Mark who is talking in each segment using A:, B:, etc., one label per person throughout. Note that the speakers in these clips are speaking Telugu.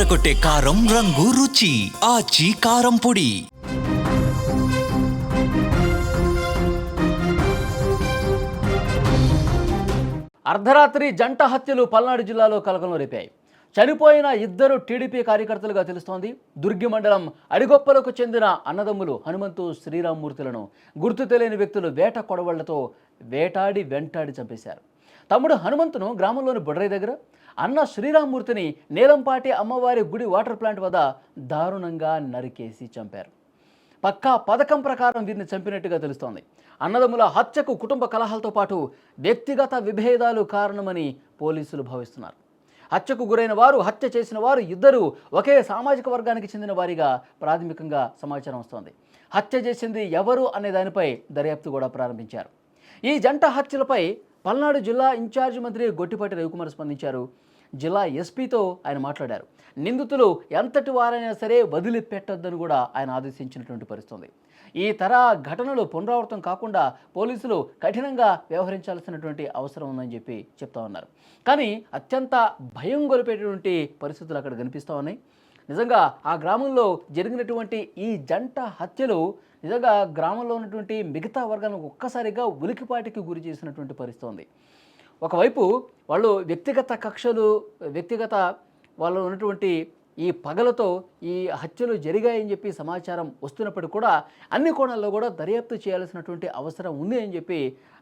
A: అదరగొట్టే కారం రంగు రుచి ఆచి కారం పొడి.
B: అర్ధరాత్రి జంట హత్యలు పల్నాడు జిల్లాలో కలకలం రేపాయి. చనిపోయిన ఇద్దరు టీడీపీ కార్యకర్తలుగా తెలుస్తోంది. దుర్గి మండలం అడిగొప్పలకు చెందిన అన్నదమ్ములు హనుమంతు శ్రీరామ్మూర్తులను గుర్తు తెలియని వ్యక్తులు వేట కొడవళ్లతో వెంటాడి చంపేశారు. తమ్ముడు హనుమంతును గ్రామంలోని బొడ్రై దగ్గర, అన్న శ్రీరామ్మూర్తిని నీలంపాటి అమ్మవారి గుడి వాటర్ ప్లాంట్ వద్ద దారుణంగా నరికేసి చంపారు. పక్కా పథకం ప్రకారం వీరిని చంపినట్టుగా తెలుస్తోంది. అన్నదమ్ముల హత్యకు కుటుంబ కలహాలతో పాటు వ్యక్తిగత విభేదాలు కారణమని పోలీసులు భావిస్తున్నారు. హత్యకు గురైన వారు, హత్య చేసిన వారు ఇద్దరూ ఒకే సామాజిక వర్గానికి చెందిన వారిగా ప్రాథమికంగా సమాచారం వస్తోంది. హత్య చేసింది ఎవరు అనే దానిపై దర్యాప్తు కూడా ప్రారంభించారు. ఈ జంట హత్యలపై పల్నాడు జిల్లా ఇన్ఛార్జి మంత్రి గొట్టిపాటి రవికుమార్ స్పందించారు. జిల్లా ఎస్పీతో ఆయన మాట్లాడారు. నిందితులు ఎంతటి వారైనా సరే వదిలిపెట్టొద్దని కూడా ఆయన ఆదేశించినటువంటి పరిస్థితుంది. ఈ తర ఘటనలు పునరావృతం కాకుండా పోలీసులు కఠినంగా వ్యవహరించాల్సినటువంటి అవసరం ఉందని చెప్పి చెప్తా ఉన్నారు. కానీ అత్యంత భయం గొలిపేటటువంటి పరిస్థితులు అక్కడ కనిపిస్తూ ఉన్నాయి. నిజంగా ఆ గ్రామంలో జరిగినటువంటి ఈ జంట హత్యలు నిజంగా గ్రామంలో ఉన్నటువంటి మిగతా వర్గాలను ఒక్కసారిగా ఉలికిపాటికి గురి చేసినటువంటి పరిస్థితి ఉంది. ఒకవైపు వాళ్ళు వ్యక్తిగత కక్షలు, వాళ్ళు ఉన్నటువంటి ఈ పగలతో ఈ హత్యలు జరిగాయని చెప్పి సమాచారం వస్తున్నప్పటికీ కూడా అన్ని కోణాల్లో కూడా దర్యాప్తు చేయాల్సినటువంటి అవసరం ఉంది అని చెప్పి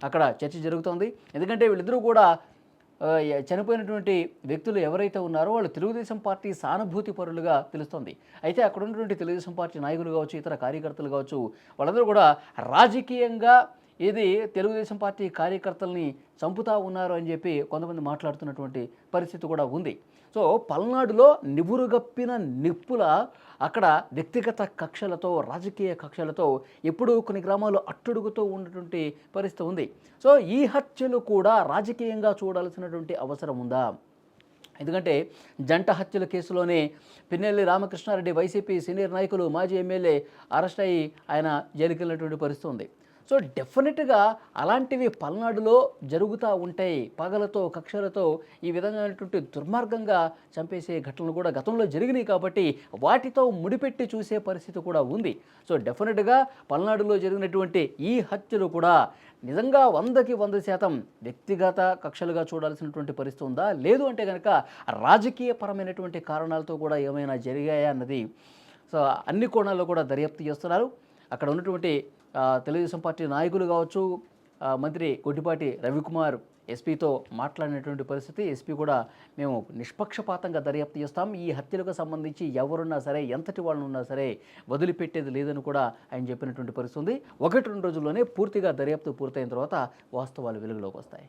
B: అక్కడ చర్చ జరుగుతోంది. ఎందుకంటే వీళ్ళిద్దరూ కూడా చనిపోయినటువంటి వ్యక్తులు ఎవరైతే ఉన్నారో వాళ్ళు తెలుగుదేశం పార్టీ సానుభూతి పరులుగా తెలుస్తోంది. అయితే అక్కడ ఉన్నటువంటి తెలుగుదేశం పార్టీ నాయకులు కావచ్చు, ఇతర కార్యకర్తలు కావచ్చు, వాళ్ళందరూ కూడా రాజకీయంగా ఇది తెలుగుదేశం పార్టీ కార్యకర్తల్ని చంపుతా ఉన్నారు అని చెప్పి కొంతమంది మాట్లాడుతున్నటువంటి పరిస్థితి కూడా ఉంది. సో పల్నాడులో నివురుగప్పిన నిప్పుల అక్కడ వ్యక్తిగత కక్షలతో, రాజకీయ కక్షలతో ఎప్పుడూ కొన్ని గ్రామాలు అట్టుడుగుతూ ఉన్నటువంటి పరిస్థితి ఉంది. సో ఈ హత్యలు కూడా రాజకీయంగా చూడాల్సినటువంటి అవసరం ఉందా? ఎందుకంటే జంట హత్యల కేసులోనే పిన్నెల్లి రామకృష్ణారెడ్డి వైసీపీ సీనియర్ నాయకులు, మాజీ ఎమ్మెల్యే అరెస్ట్ అయ్యి ఆయన జైలుకి వెళ్ళినటువంటి పరిస్థితి ఉంది. సో డెఫినెట్గా అలాంటివి పల్నాడులో జరుగుతూ ఉంటాయి. పగలతో, కక్షలతో ఈ విధమైనటువంటి దుర్మార్గంగా చంపేసే ఘటనలు కూడా గతంలో జరిగినాయి కాబట్టి వాటితో ముడిపెట్టి చూసే పరిస్థితి కూడా ఉంది. సో డెఫినెట్గా పల్నాడులో జరిగినటువంటి ఈ హత్యలు కూడా నిజంగా 100% వ్యక్తిగత కక్షలుగా చూడాల్సినటువంటి పరిస్థితి ఉందా, లేదు అంటే కనుక రాజకీయపరమైనటువంటి కారణాలతో కూడా ఏమైనా జరిగాయా అన్నది సో అన్ని కోణాల్లో కూడా దర్యాప్తు చేస్తున్నారు. అక్కడ ఉన్నటువంటి తెలుగుదేశం పార్టీ నాయకులు కావచ్చు, మంత్రి గొట్టిపాటి రవికుమార్ ఎస్పీతో మాట్లాడినటువంటి పరిస్థితి. ఎస్పీ కూడా మేము నిష్పక్షపాతంగా దర్యాప్తు చేస్తాం, ఈ హత్యలకు సంబంధించి ఎవరున్నా సరే, ఎంతటి వాళ్ళు ఉన్నా సరే వదిలిపెట్టేది లేదని కూడా ఆయన చెప్పినటువంటి పరిస్థితి ఉంది. 1-2 రోజుల్లోనే పూర్తిగా దర్యాప్తు పూర్తయిన తర్వాత వాస్తవాలు వెలుగులోకి వస్తాయి.